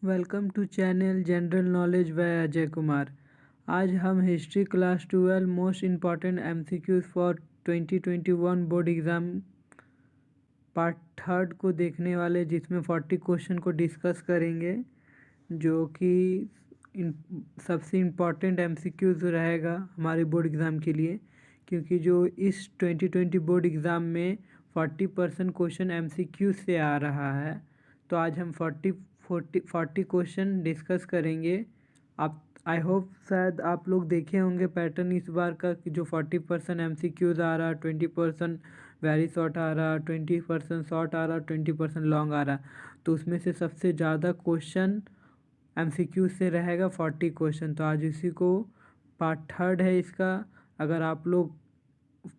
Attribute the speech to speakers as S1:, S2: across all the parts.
S1: Welcome to channel general knowledge by Ajay Kumar. आज हम history class 12 most important MCQs for 2021 board exam part third को देखने वाले, जिसमें 40 क्वेश्चन को डिस्कस करेंगे, जो कि सबसे इम्पॉर्टेंट एमसीक्यूज रहेगा हमारे बोर्ड एग्ज़ाम के लिए, क्योंकि जो इस 2020 बोर्ड एग्ज़ाम में 40% क्वेश्चन एमसीक्यू से आ रहा है। तो आज हम 40 क्वेश्चन डिस्कस करेंगे। आप आई होप शायद आप लोग देखे होंगे पैटर्न इस बार का, कि जो 40% एमसीक्यूज आ रहा, 20% वेरी शॉर्ट आ रहा, 20% शॉर्ट आ रहा, 20% लॉन्ग आ रहा। तो उसमें से सबसे ज़्यादा क्वेश्चन एमसीक्यू से रहेगा 40 क्वेश्चन। तो आज इसी को पार्ट थर्ड है इसका। अगर आप लोग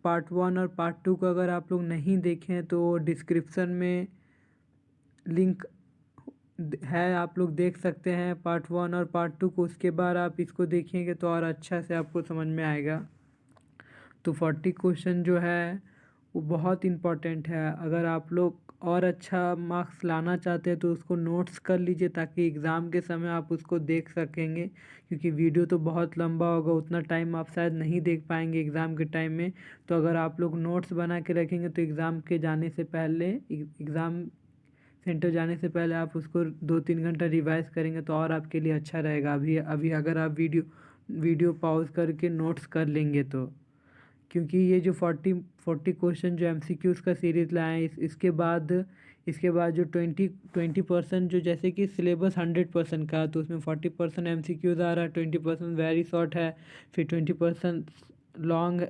S1: पार्ट 1 और पार्ट 2 को अगर आप लोग नहीं देखें तो डिस्क्रिप्शन में लिंक है, आप लोग देख सकते हैं पार्ट 1 और पार्ट 2 को। उसके बाद आप इसको देखेंगे तो और अच्छा से आपको समझ में आएगा। तो 40 क्वेश्चन जो है वो बहुत इम्पॉर्टेंट है। अगर आप लोग और अच्छा मार्क्स लाना चाहते हैं तो उसको नोट्स कर लीजिए, ताकि एग्ज़ाम के समय आप उसको देख सकेंगे, क्योंकि वीडियो तो बहुत लंबा होगा, उतना टाइम आप शायद नहीं देख पाएंगे एग्ज़ाम के टाइम में। तो अगर आप लोग नोट्स बना के रखेंगे तो एग्ज़ाम के जाने से पहले, एग्ज़ाम सेंटर जाने से पहले आप उसको 2-3 घंटा रिवाइज करेंगे तो और आपके लिए अच्छा रहेगा। अभी अभी अगर आप वीडियो पॉज करके नोट्स कर लेंगे तो, क्योंकि ये जो 40 क्वेश्चन जो एमसीक्यूज़ का सीरीज़ लाए हैं, इसके बाद जो 20% जो, जैसे कि सिलेबस 100% का, तो उसमें 40% एमसीक्यूज़ आ रहा है, 20% वेरी शॉर्ट है, फिर 20% लॉन्ग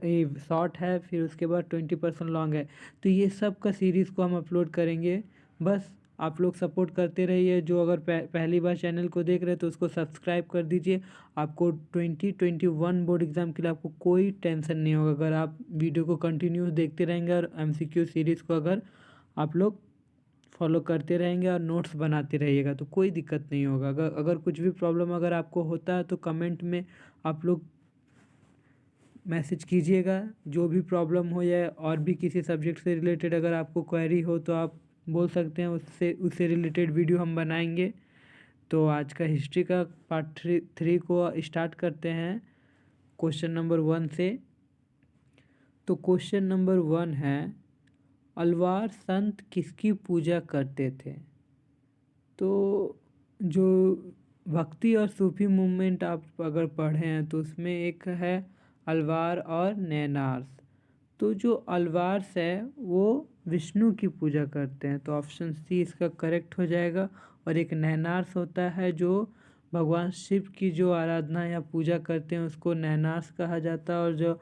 S1: शॉर्ट है, फिर उसके बाद 20% लॉन्ग है। तो ये सब का सीरीज़ को हम अपलोड करेंगे। बस आप लोग सपोर्ट करते रहिए। जो अगर पहली बार चैनल को देख रहे हैं तो उसको सब्सक्राइब कर दीजिए। आपको 2021 बोर्ड एग्ज़ाम के लिए आपको कोई टेंशन नहीं होगा, अगर आप वीडियो को कंटिन्यू देखते रहेंगे और एमसीक्यू सीरीज़ को अगर आप लोग फॉलो करते रहेंगे और नोट्स बनाते रहिएगा तो कोई दिक्कत नहीं होगा। अगर कुछ भी प्रॉब्लम अगर आपको होता है तो कमेंट में आप लोग मैसेज कीजिएगा, जो भी प्रॉब्लम हो जाए। और भी किसी सब्जेक्ट से रिलेटेड अगर आपको क्वेरी हो तो आप बोल सकते हैं, उससे रिलेटेड वीडियो हम बनाएंगे। तो आज का हिस्ट्री का पार्ट 3 को स्टार्ट करते हैं क्वेश्चन नंबर 1 से। तो क्वेश्चन नंबर 1 है, अलवार संत किसकी पूजा करते थे? तो जो भक्ति और सूफी मूवमेंट आप अगर पढ़े हैं तो उसमें एक है अलवार और नैनार्स। तो जो अलवार्स है वो विष्णु की पूजा करते हैं, तो ऑप्शन सी इसका करेक्ट हो जाएगा। और एक नैनार्स होता है जो भगवान शिव की जो आराधना या पूजा करते हैं उसको नैनार्स कहा जाता है। और जो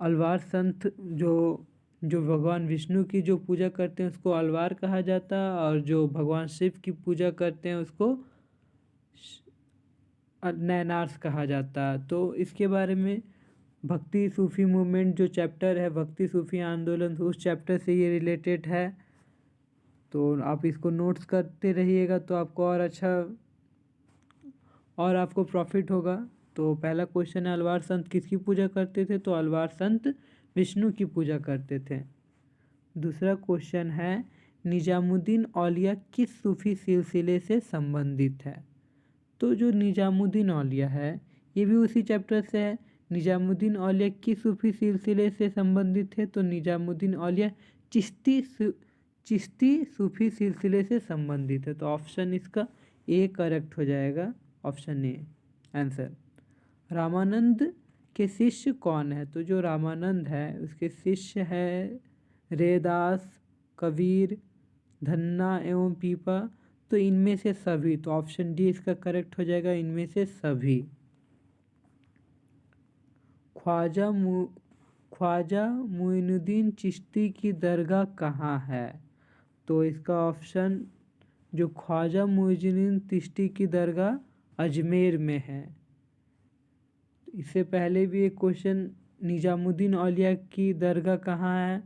S1: अलवार संत जो जो भगवान विष्णु की जो पूजा करते हैं उसको अलवार कहा जाता है, और जो भगवान शिव की पूजा करते हैं उसको नैनार्स कहा जाता है। तो इसके बारे में भक्ति सूफी मूवमेंट जो चैप्टर है, भक्ति सूफी आंदोलन, उस चैप्टर से ये रिलेटेड है। तो आप इसको नोट्स करते रहिएगा तो आपको और अच्छा और आपको प्रॉफिट होगा। तो पहला क्वेश्चन है, अलवार संत किसकी पूजा करते थे? तो अलवार संत विष्णु की पूजा करते थे। दूसरा क्वेश्चन है, निजामुद्दीन औलिया किस सूफी सिलसिले से संबंधित है? तो जो निजामुद्दीन औलिया है ये भी उसी चैप्टर से है। निजामुद्दीन औलिया किस सूफी सिलसिले से संबंधित है? तो निजामुद्दीन औलिया चिश्ती सूफी सिलसिले से संबंधित है। तो ऑप्शन इसका ए करेक्ट हो जाएगा, ऑप्शन ए आंसर। रामानंद के शिष्य कौन है? तो जो रामानंद है उसके शिष्य है रेदास, कबीर, धन्ना एवं पीपा। तो इनमें से सभी, तो ऑप्शन डी इसका करेक्ट हो जाएगा, इनमें से सभी। ख्वाजा मुइनुद्दीन चिश्ती की दरगाह कहाँ है? तो इसका ऑप्शन, जो ख्वाजा मुइनुद्दीन चिश्ती की दरगाह अजमेर में है। इससे पहले भी एक क्वेश्चन, निजामुद्दीन औलिया की दरगाह कहाँ है?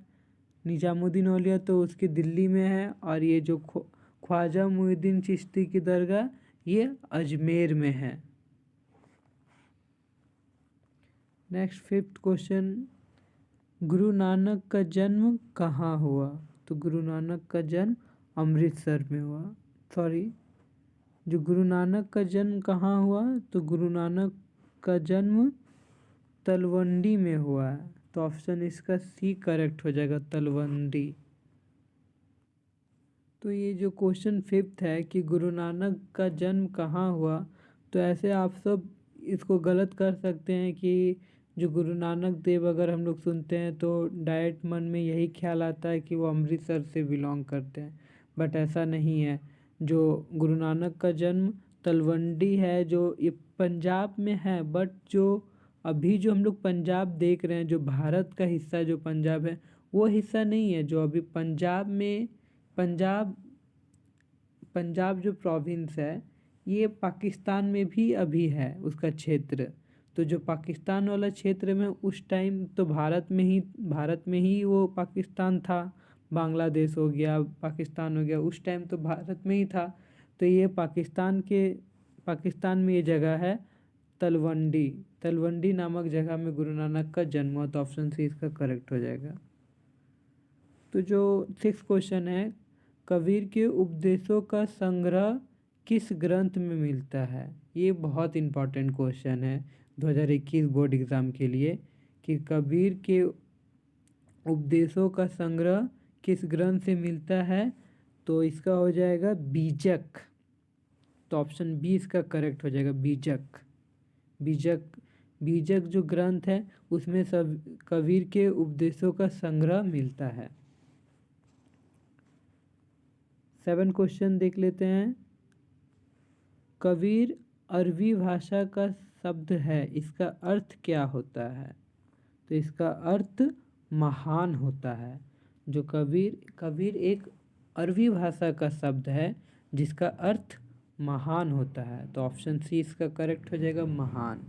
S1: निजामुद्दीन औलिया तो उसकी दिल्ली में है, और ये जो ख्वाजा मुइनुद्दीन चिश्ती की दरगाह ये अजमेर में है। Next 5th question, Guru Nanak का जन्म कहाँ हुआ? तो गुरु नानक का जन्म अमृतसर में हुआ। जो गुरु नानक का जन्म कहाँ हुआ, तो गुरु नानक का जन्म तलवंडी में हुआ है। तो ऑप्शन इसका सी करेक्ट हो जाएगा, तलवंडी। तो ये जो क्वेश्चन 5th है कि गुरु नानक का जन्म कहाँ हुआ, तो ऐसे आप सब इसको गलत कर सकते हैं कि जो गुरु नानक देव अगर हम लोग सुनते हैं तो डायरेक्ट मन में यही ख्याल आता है कि वो अमृतसर से बिलोंग करते हैं, बट ऐसा नहीं है। जो गुरु नानक का जन्म तलवंडी है, जो ये पंजाब में है, बट जो अभी जो हम लोग पंजाब देख रहे हैं, जो भारत का हिस्सा जो पंजाब है, वो हिस्सा नहीं है। जो अभी पंजाब में पंजाब जो प्रोविंस है, ये पाकिस्तान में भी अभी है उसका क्षेत्र। तो जो पाकिस्तान वाला क्षेत्र में उस टाइम तो भारत में ही वो पाकिस्तान था। बांग्लादेश हो गया, पाकिस्तान हो गया, उस टाइम तो भारत में ही था। तो ये पाकिस्तान में ये जगह है तलवंडी नामक जगह में गुरु नानक का जन्म हुआ। तो ऑप्शन सी इसका करेक्ट हो जाएगा। तो जो 6th क्वेश्चन है, कबीर के उपदेशों का संग्रह किस ग्रंथ में मिलता है। ये बहुत इम्पॉर्टेंट क्वेश्चन है 2021 बोर्ड एग्ज़ाम के लिए, कि कबीर के उपदेशों का संग्रह किस ग्रंथ से मिलता है। तो इसका हो जाएगा बीजक। तो ऑप्शन बी इसका करेक्ट हो जाएगा, बीजक जो ग्रंथ है उसमें सब कबीर के उपदेशों का संग्रह मिलता है। 7 क्वेश्चन देख लेते हैं। कबीर अरबी भाषा का शब्द है, इसका अर्थ क्या होता है। तो इसका अर्थ महान होता है। जो कबीर एक अरबी भाषा का शब्द है जिसका अर्थ महान होता है। तो ऑप्शन सी इसका करेक्ट हो जाएगा, महान।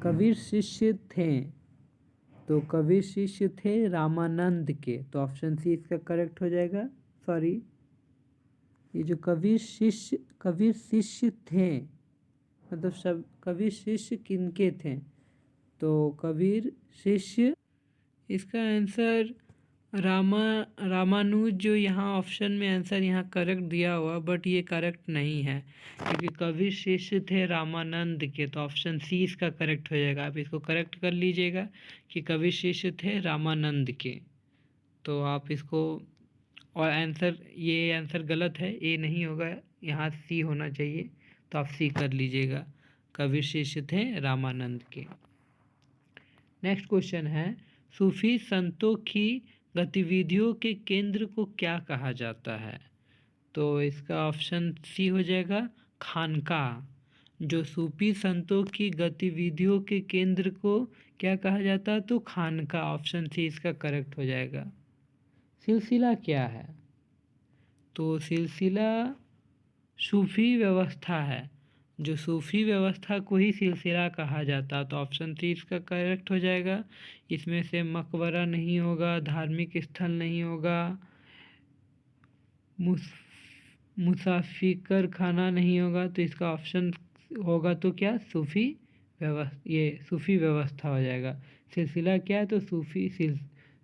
S1: कबीर शिष्य थे, तो कबीर शिष्य थे रामानंद के। तो ऑप्शन सी इसका करेक्ट हो जाएगा। सॉरी, ये जो कबीर शिष्य थे, मतलब सब कबीर शिष्य किनके थे। तो कबीर शिष्य, इसका आंसर रामानुज जो यहाँ ऑप्शन में आंसर यहाँ करेक्ट दिया हुआ, बट ये करेक्ट नहीं है क्योंकि कबीर शिष्य थे रामानंद के। तो ऑप्शन सी इसका करेक्ट हो जाएगा। आप इसको करेक्ट कर लीजिएगा कि कबीर शिष्य थे रामानंद के। तो आप इसको, और ये आंसर गलत है, ए नहीं होगा, यहाँ सी होना चाहिए। तो आप सी कर लीजिएगा, कबीर शिष्य थे रामानंद के। नेक्स्ट क्वेश्चन है, सूफी संतों की गतिविधियों के केंद्र को क्या कहा जाता है। तो इसका ऑप्शन सी हो जाएगा, खानकाह। जो सूफी संतों की गतिविधियों के केंद्र को क्या कहा जाता है, तो खानकाह। ऑप्शन सी इसका करेक्ट हो जाएगा। सिलसिला क्या है, तो सिलसिला सूफी व्यवस्था है। जो सूफी व्यवस्था को ही सिलसिला कहा जाता। तो ऑप्शन सी इसका करेक्ट हो जाएगा। इसमें से मकबरा नहीं होगा, धार्मिक स्थल नहीं होगा, मुसाफिर खाना नहीं होगा। तो इसका ऑप्शन होगा तो क्या, सूफी व्यवस्था हो जाएगा। सिलसिला क्या है, तो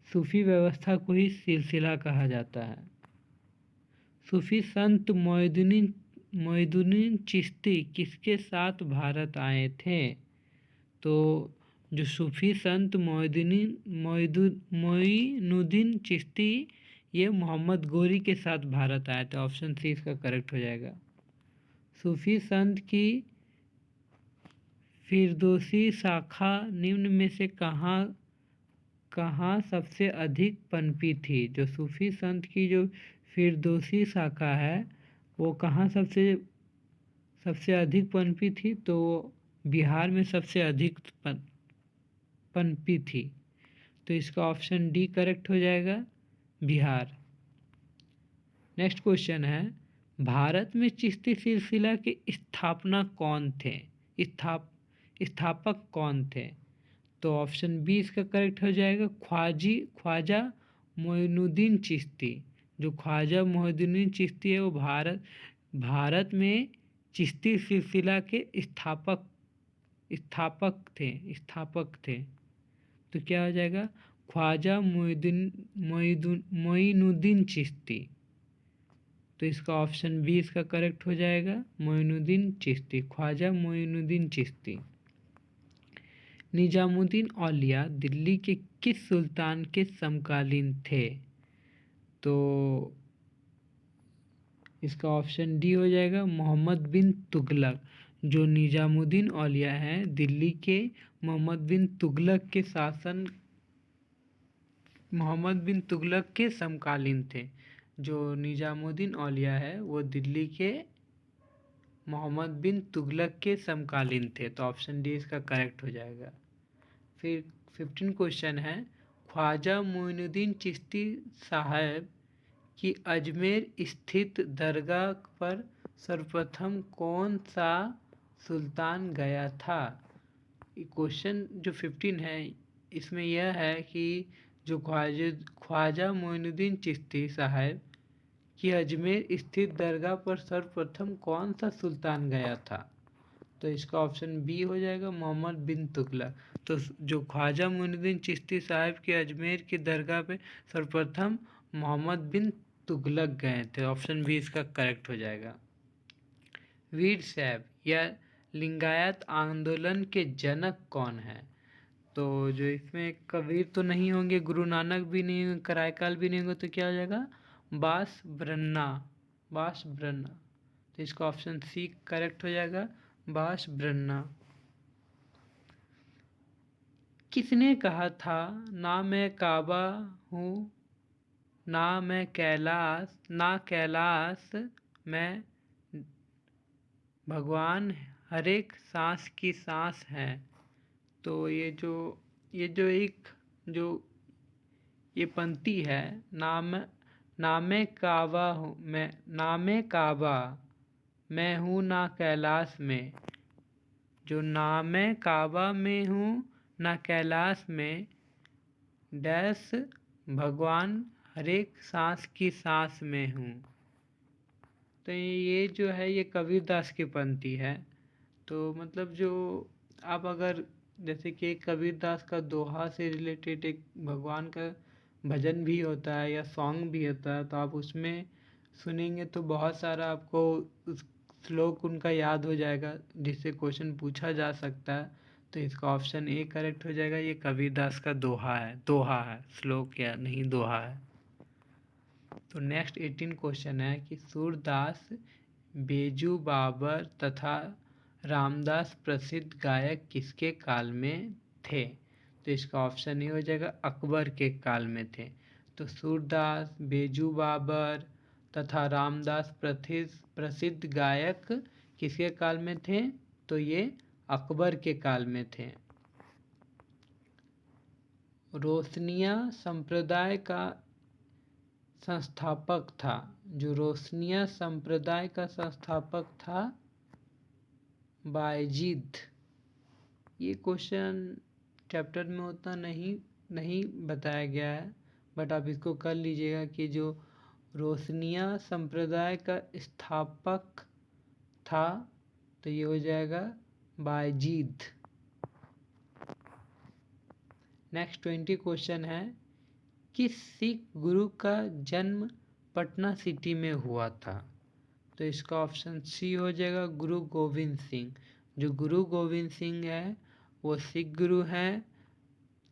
S1: सूफी व्यवस्था को ही सिलसिला कहा जाता है। सूफी संत मोइनुद्दीन चिश्ती किसके साथ भारत आए थे। तो जो सूफी संत मोइनुद्दीन चिश्ती, ये मोहम्मद गोरी के साथ भारत आए थे। ऑप्शन सी इसका करेक्ट हो जाएगा। सूफी संत की फिरदौसी शाखा निम्न में से कहाँ सबसे अधिक पनपी थी। जो सूफी संत की जो फिरदौसी शाखा है वो कहाँ सबसे अधिक पनपी थी, तो बिहार में सबसे अधिक पनपी थी। तो इसका ऑप्शन डी करेक्ट हो जाएगा, बिहार। नेक्स्ट क्वेश्चन है, भारत में चिश्ती सिलसिला के स्थापक कौन थे। तो ऑप्शन बी इसका करेक्ट हो जाएगा, ख्वाजा मोइनुद्दीन चिश्ती। जो ख्वाजा मोइनुद्दीन चिश्ती है वो भारत में चिश्ती सिलसिला के स्थापक थे। तो क्या हो जाएगा, ख्वाजा मोइनुद्दीन चिश्ती। तो तो इसका ऑप्शन बी इसका करेक्ट हो जाएगा, मोइनुद्दीन चिश्ती, ख्वाजा मोइनुद्दीन चिश्ती। निजामुद्दीन औलिया दिल्ली के किस सुल्तान के समकालीन थे? तो इसका ऑप्शन डी हो जाएगा, मोहम्मद बिन तुगलक। जो निजामुद्दीन औलिया हैं दिल्ली के मोहम्मद बिन तुगलक के शासन, मोहम्मद बिन तुगलक के समकालीन थे। जो निजामुद्दीन औलिया है वो दिल्ली के मोहम्मद बिन तुगलक के समकालीन थे। तो ऑप्शन डी इसका करेक्ट हो जाएगा। फिर 15 क्वेश्चन है, ख्वाजा मोइनुद्दीन चिश्ती साहब कि अजमेर स्थित दरगाह पर सर्वप्रथम कौन सा सुल्तान गया था? क्वेश्चन जो 15 है इसमें यह है कि जो ख्वाजा मोइनुद्दीन चिश्ती साहब कि अजमेर स्थित दरगाह पर सर्वप्रथम कौन सा सुल्तान गया था? तो इसका ऑप्शन बी हो जाएगा, मोहम्मद बिन तुगलक। तो जो ख्वाजा मोइनुद्दीन चिश्ती साहब के अजमेर की दरगाह पे सर्वप्रथम मोहम्मद बिन तुगलक गए थे। ऑप्शन बी इसका करेक्ट हो जाएगा। वीर साहब या लिंगायत आंदोलन के जनक कौन है? तो जो इसमें कबीर तो नहीं होंगे, गुरु नानक भी नहीं होंगे, कराईकाल भी नहीं होंगे, तो क्या हो जाएगा, बास ब्रह्मा। बास ब्रह्मा, तो इसका ऑप्शन सी करेक्ट हो जाएगा, बास ब्रह्मा। किसने कहा था ना मैं काबा हूँ ना मैं कैलाश, ना कैलाश मैं भगवान हर एक सांस की सांस है? तो ये जो एक जो ये पंक्ति है, नामे काबा हूँ मैं, नामे काबा मैं हूँ ना कैलाश में, जो नामे काबा में हूँ ना कैलाश में, डैश भगवान हर एक सांस की सांस में हूँ। तो ये जो है ये कबीरदास की पंक्ति है। तो मतलब जो आप अगर जैसे कि कबीरदास का दोहा से रिलेटेड एक भगवान का भजन भी होता है या सॉन्ग भी होता है, तो आप उसमें सुनेंगे तो बहुत सारा आपको उस श्लोक उनका याद हो जाएगा जिससे क्वेश्चन पूछा जा सकता है। तो इसका ऑप्शन ए करेक्ट हो जाएगा, ये कबीरदास का दोहा है, श्लोक या नहीं दोहा है। तो नेक्स्ट 18 क्वेश्चन है कि सूरदास, बेजू बाबर तथा रामदास प्रसिद्ध गायक किसके काल में थे? तो इसका ऑप्शन ये हो जाएगा, अकबर के काल में थे। तो सूरदास, बेजू बाबर तथा रामदास प्रसिद्ध गायक किसके काल में थे? तो ये अकबर के काल में थे। रोशनिया संप्रदाय का संस्थापक था, जो रोशनिया संप्रदाय का संस्थापक था बायजीद। ये क्वेश्चन चैप्टर में उतना नहीं बताया गया है, बट आप इसको कर लीजिएगा कि जो रोशनिया संप्रदाय का स्थापक था तो ये हो जाएगा बायजीद। नेक्स्ट 20 क्वेश्चन है, किस सिख गुरु का जन्म पटना सिटी में हुआ था? तो इसका ऑप्शन सी हो जाएगा, गुरु गोविंद सिंह। जो गुरु गोविंद सिंह है वो सिख गुरु हैं,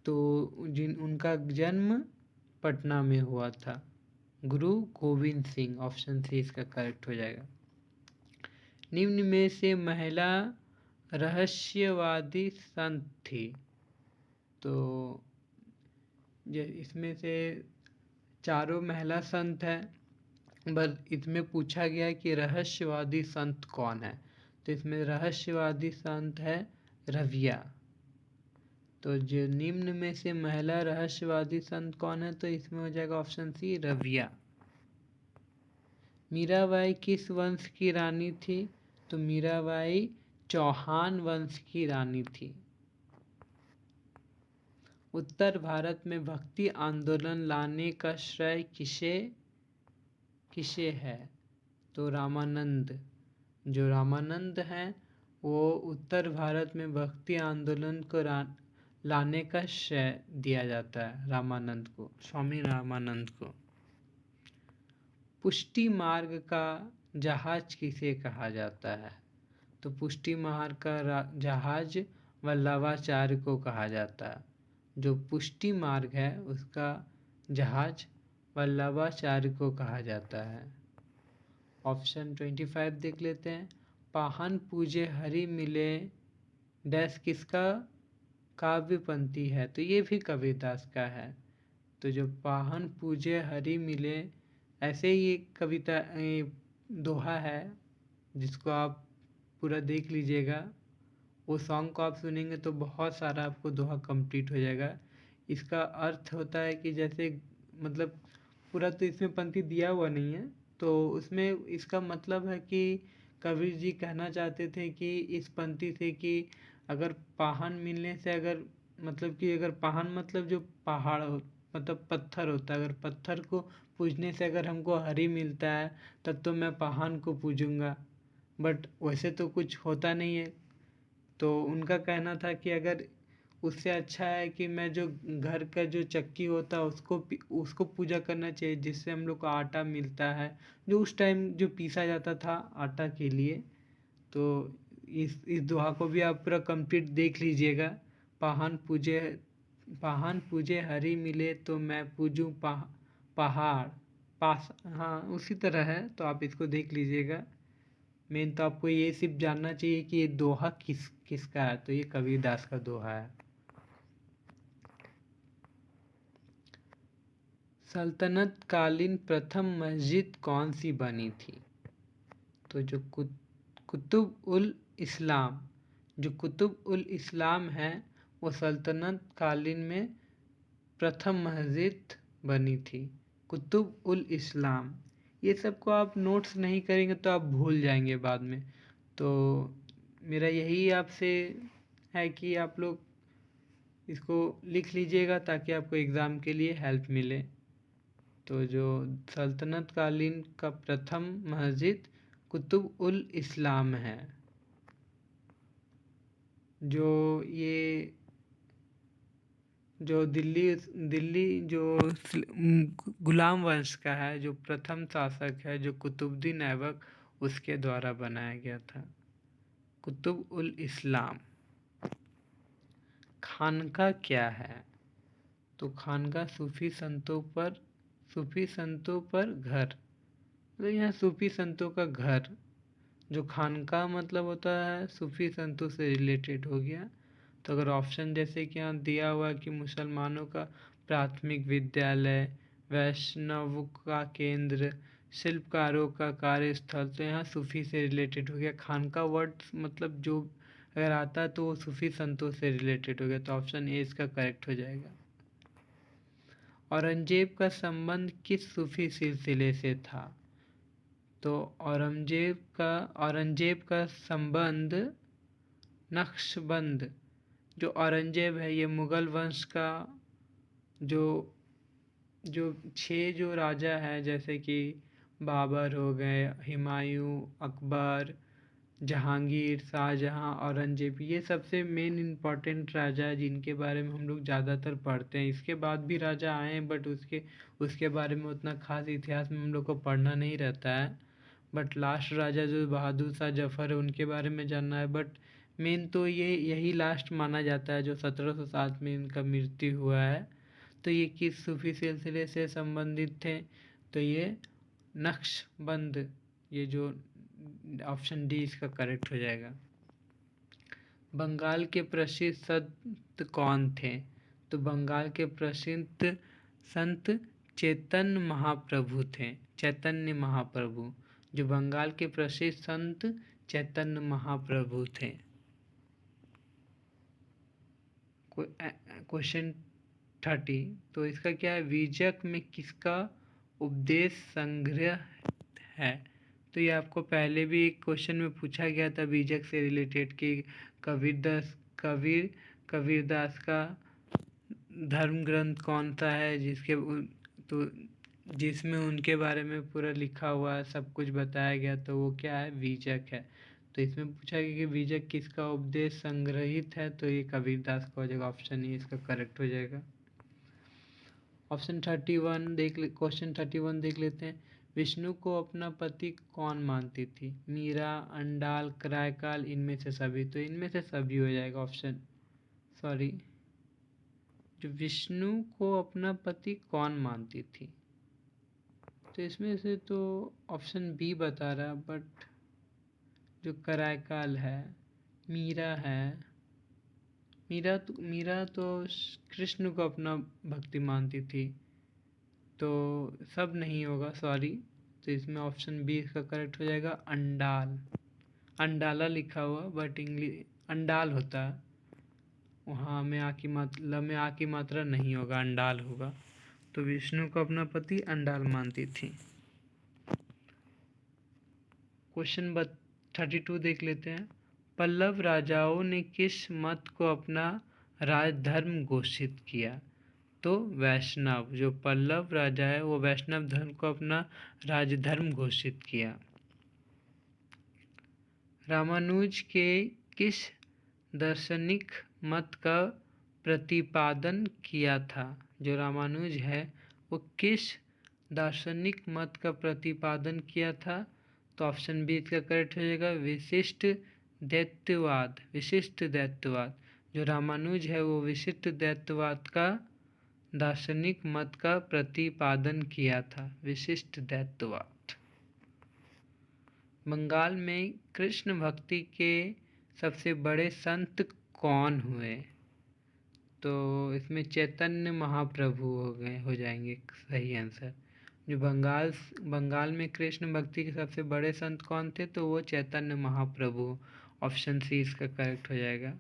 S1: तो उनका जन्म पटना में हुआ था, गुरु गोविंद सिंह। ऑप्शन सी इसका करेक्ट हो जाएगा। निम्न में से महिला रहस्यवादी संत थी? तो इसमें से चारों महिला संत हैं, बस इसमें पूछा गया कि रहस्यवादी संत कौन है? तो इसमें रहस्यवादी संत है रविया। तो जो निम्न में से महिला रहस्यवादी संत कौन है? तो इसमें हो जाएगा ऑप्शन सी, रविया। मीराबाई किस वंश की रानी थी? तो मीराबाई चौहान वंश की रानी थी। उत्तर भारत में भक्ति आंदोलन लाने का श्रेय किसे है? तो रामानंद। जो रामानंद हैं वो उत्तर भारत में भक्ति आंदोलन को लाने का श्रेय दिया जाता है रामानंद को, स्वामी रामानंद को। पुष्टि मार्ग का जहाज किसे कहा जाता है? तो पुष्टि मार्ग का जहाज वल्लभाचार्य को कहा जाता है। जो पुष्टि मार्ग है उसका जहाज वल्लभाचार्य को कहा जाता है। ऑप्शन 25 देख लेते हैं। पाहन पूजे हरि मिले डैश किसका काव्य पंक्ति है? तो ये भी कबीरदास का है। तो जो पाहन पूजे हरि मिले, ऐसे ही एक कविता दोहा है जिसको आप पूरा देख लीजिएगा। वो सॉन्ग को आप सुनेंगे तो बहुत सारा आपको दोहा कंप्लीट हो जाएगा। इसका अर्थ होता है कि जैसे मतलब पूरा तो इसमें पंक्ति दिया हुआ नहीं है, तो उसमें इसका मतलब है कि कबीर जी कहना चाहते थे कि इस पंक्ति से कि अगर पाहन मिलने से, अगर मतलब कि अगर पाहन मतलब जो पहाड़ मतलब पत्थर होता है, अगर पत्थर को पूजने से अगर हमको हरि मिलता है तब तो मैं पाहन को पूजूंगा, बट वैसे तो कुछ होता नहीं है। तो उनका कहना था कि अगर उससे अच्छा है कि मैं जो घर का जो चक्की होता है उसको पूजा करना चाहिए, जिससे हम लोग को आटा मिलता है, जो उस टाइम जो पीसा जाता था आटा के लिए। तो इस दोहा को भी आप पूरा कंप्लीट देख लीजिएगा। पाहन पूजे हरि मिले तो मैं पूजूं पहाड़ पास, हाँ उसी तरह है। तो आप इसको देख लीजिएगा। मेन तो आपको ये सिर्फ जानना चाहिए कि ये दोहा किसका है। तो ये कबीरदास का दोहा है। सल्तनत कालीन प्रथम मस्जिद कौन सी बनी थी? तो जो कुतुब उल इस्लाम, जो कुतुब उल इस्लाम है वो सल्तनत कालीन में प्रथम मस्जिद बनी थी, कुतुब उल इस्लाम। ये सबको आप नोट्स नहीं करेंगे तो आप भूल जाएंगे बाद में। तो मेरा यही आपसे है कि आप लोग इसको लिख लीजिएगा ताकि आपको एग्ज़ाम के लिए हेल्प मिले। तो जो सल्तनत कालीन का प्रथम मस्जिद कुतुब उल इस्लाम है। जो ये जो दिल्ली जो गुलाम वंश का है, जो प्रथम शासक है जो कुतुबुद्दीन ऐबक, उसके द्वारा बनाया गया था कुतुब उल इस्लाम। खानका क्या है? तो खानका सूफी संतों पर घर, तो यहाँ सूफी संतों का घर। जो खानका मतलब होता है सूफी संतों से रिलेटेड हो गया। तो अगर ऑप्शन जैसे कि यहाँ दिया हुआ कि मुसलमानों का प्राथमिक विद्यालय, वैष्णव का केंद्र, शिल्पकारों का कार्यस्थल, तो यहाँ सूफी से रिलेटेड हो गया। खानका वर्ड मतलब जो अगर आता है तो वो सूफी संतों से रिलेटेड हो गया। तो ऑप्शन ए इसका करेक्ट हो जाएगा। औरंगजेब का संबंध किस सूफी सिलसिले से था? तो औरंगजेब का संबंध नक्शबंद, जो औरंगजेब है ये मुगल वंश का जो 6 जो राजा हैं जैसे कि बाबर हो गए, हुमायूं, अकबर, जहांगीर, शाहजहां, औरंगजेब, ये सबसे मेन इम्पॉर्टेंट राजा है जिनके बारे में हम लोग ज़्यादातर पढ़ते हैं। इसके बाद भी राजा आए हैं बट उसके बारे में उतना खास इतिहास में हम लोग को पढ़ना नहीं रहता है। बट लास्ट राजा जो बहादुर शाह जफर है उनके बारे में जानना है। बट मेन तो यही लास्ट माना जाता है जो 1707 में इनका मृत्यु हुआ है। तो ये किस सूफी सिलसिले से संबंधित थे? तो ये नक्शबंद, ये जो ऑप्शन डी इसका करेक्ट हो जाएगा। बंगाल के प्रसिद्ध संत कौन थे? तो बंगाल के प्रसिद्ध संत चैतन्य महाप्रभु थे, चैतन्य महाप्रभु। जो बंगाल के प्रसिद्ध संत चैतन्य महाप्रभु थे। क्वेश्चन 30, तो इसका क्या है? बीजक में किसका उपदेश संग्रह है? तो ये आपको पहले भी एक क्वेश्चन में पूछा गया था बीजक से रिलेटेड कि कबीरदास का धर्म ग्रंथ कौन सा है तो जिसमें उनके बारे में पूरा लिखा हुआ है, सब कुछ बताया गया। तो वो क्या है? बीजक है। तो इसमें पूछा गया कि बीजक किसका उपदेश संग्रहित है? तो ये कबीरदास का हो जाएगा। ऑप्शन ए इसका करेक्ट हो जाएगा। क्वेश्चन 31 देख लेते हैं। विष्णु को अपना पति कौन मानती थी? मीरा, अंडाल, करायकाल, इनमें से सभी। तो इनमें से सभी हो जाएगा ऑप्शन, सॉरी, जो विष्णु को अपना पति कौन मानती थी, तो इसमें से तो ऑप्शन बी बता रहा, बट जो करायकाल है, मीरा है, मीरा तो कृष्ण को अपना भक्ति मानती थी, तो सब नहीं होगा, सॉरी। तो इसमें ऑप्शन बी इसका करेक्ट हो जाएगा, अंडाल। अंडाला लिखा हुआ बट इंग्लिश अंडाल होता है, वहाँ में आ की मात्रा में आ की मात्रा नहीं होगा, अंडाल होगा। तो विष्णु को अपना पति अंडाल मानती थी। क्वेश्चन 32 देख लेते हैं। पल्लव राजाओं ने किस मत को अपना राजधर्म घोषित किया? तो वैष्णव, जो पल्लव राजा है वो वैष्णव धर्म को अपना राजधर्म घोषित किया। रामानुज के किस दार्शनिक मत का प्रतिपादन किया था? जो रामानुज है वो किस दार्शनिक मत का प्रतिपादन किया था? तो ऑप्शन बी इसका करेक्ट हो जाएगा, विशिष्ट द्वैतवाद। विशिष्ट द्वैतवाद, जो रामानुज है वो विशिष्ट द्वैतवाद का दार्शनिक मत का प्रतिपादन किया था, विशिष्ट द्वैतवाद। बंगाल में कृष्ण भक्ति के सबसे बड़े संत कौन हुए? तो इसमें चैतन्य महाप्रभु हो जाएंगे सही आंसर। जो बंगाल में कृष्ण भक्ति के सबसे बड़े संत कौन थे? तो वो चैतन्य महाप्रभु। ऑप्शन सी इसका करेक्ट हो जाएगा।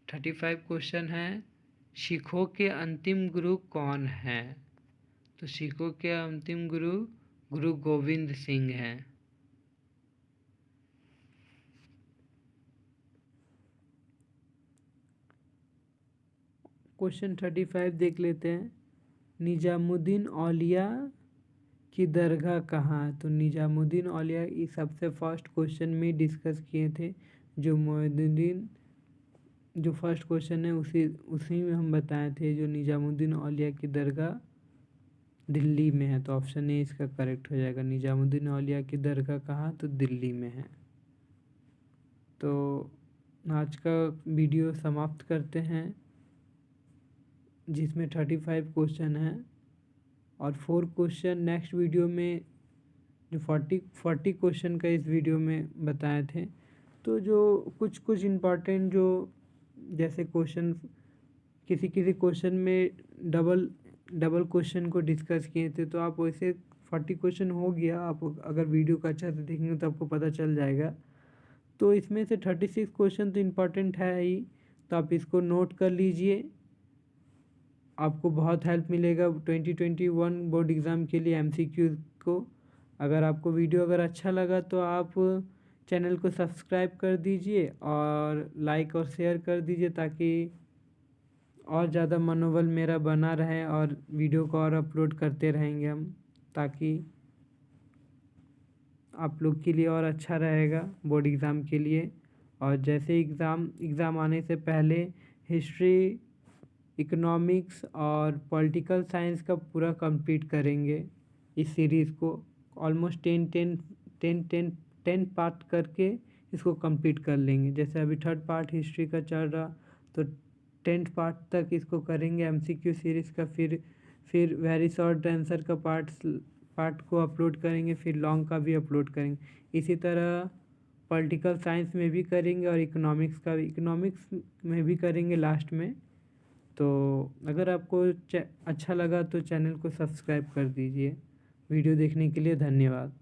S1: 35 क्वेश्चन है, सिखों के अंतिम गुरु कौन हैं? तो सिखों के अंतिम गुरु गुरु गोविंद सिंह हैं। क्वेश्चन 35 देख लेते हैं। निजामुद्दीन औलिया की दरगाह कहाँ? तो निजामुद्दीन औलिया इस सबसे फर्स्ट क्वेश्चन में डिस्कस किए थे। जो मोइनुद्दीन जो फर्स्ट क्वेश्चन है उसी में हम बताए थे। जो निजामुद्दीन औलिया की दरगाह दिल्ली में है, तो ऑप्शन ए इसका करेक्ट हो जाएगा। निजामुद्दीन औलिया की दरगाह कहाँ? तो दिल्ली में है। तो आज का वीडियो समाप्त करते हैं, जिसमें 35 क्वेश्चन हैं और 4 क्वेश्चन नेक्स्ट वीडियो में, जो 40 क्वेश्चन का इस वीडियो में बताए थे। तो जो कुछ इम्पॉर्टेंट, जो जैसे क्वेश्चन किसी क्वेश्चन में डबल क्वेश्चन को डिस्कस किए थे, तो आप वैसे 40 क्वेश्चन हो गया। आप अगर वीडियो को अच्छा से देखेंगे तो आपको पता चल जाएगा। तो इसमें से 36 क्वेश्चन तो इम्पॉर्टेंट है ही, तो आप इसको नोट कर लीजिए। आपको बहुत हेल्प मिलेगा 2021 बोर्ड एग्ज़ाम के लिए MCQ को। अगर आपको वीडियो अच्छा लगा तो आप चैनल को सब्सक्राइब कर दीजिए और लाइक और शेयर कर दीजिए, ताकि और ज़्यादा मनोबल मेरा बना रहे और वीडियो को और अपलोड करते रहेंगे हम, ताकि आप लोग के लिए और अच्छा रहेगा बोर्ड एग्ज़ाम के लिए। और जैसे एग्ज़ाम आने से पहले हिस्ट्री, इकोनॉमिक्स और पॉलिटिकल साइंस का पूरा कंप्लीट करेंगे। इस सीरीज़ को ऑलमोस्ट 10 पार्ट करके इसको कंप्लीट कर लेंगे। जैसे अभी 3rd पार्ट हिस्ट्री का चल रहा, तो 10th पार्ट तक इसको करेंगे MCQ सीरीज़ का। फिर वेरी शॉर्ट आंसर का पार्ट को अपलोड करेंगे, फिर लॉन्ग का भी अपलोड करेंगे। इसी तरह पॉलिटिकल साइंस में भी करेंगे और इकोनॉमिक्स में भी करेंगे लास्ट में। तो अगर आपको अच्छा लगा तो चैनल को सब्सक्राइब कर दीजिए। वीडियो देखने के लिए धन्यवाद।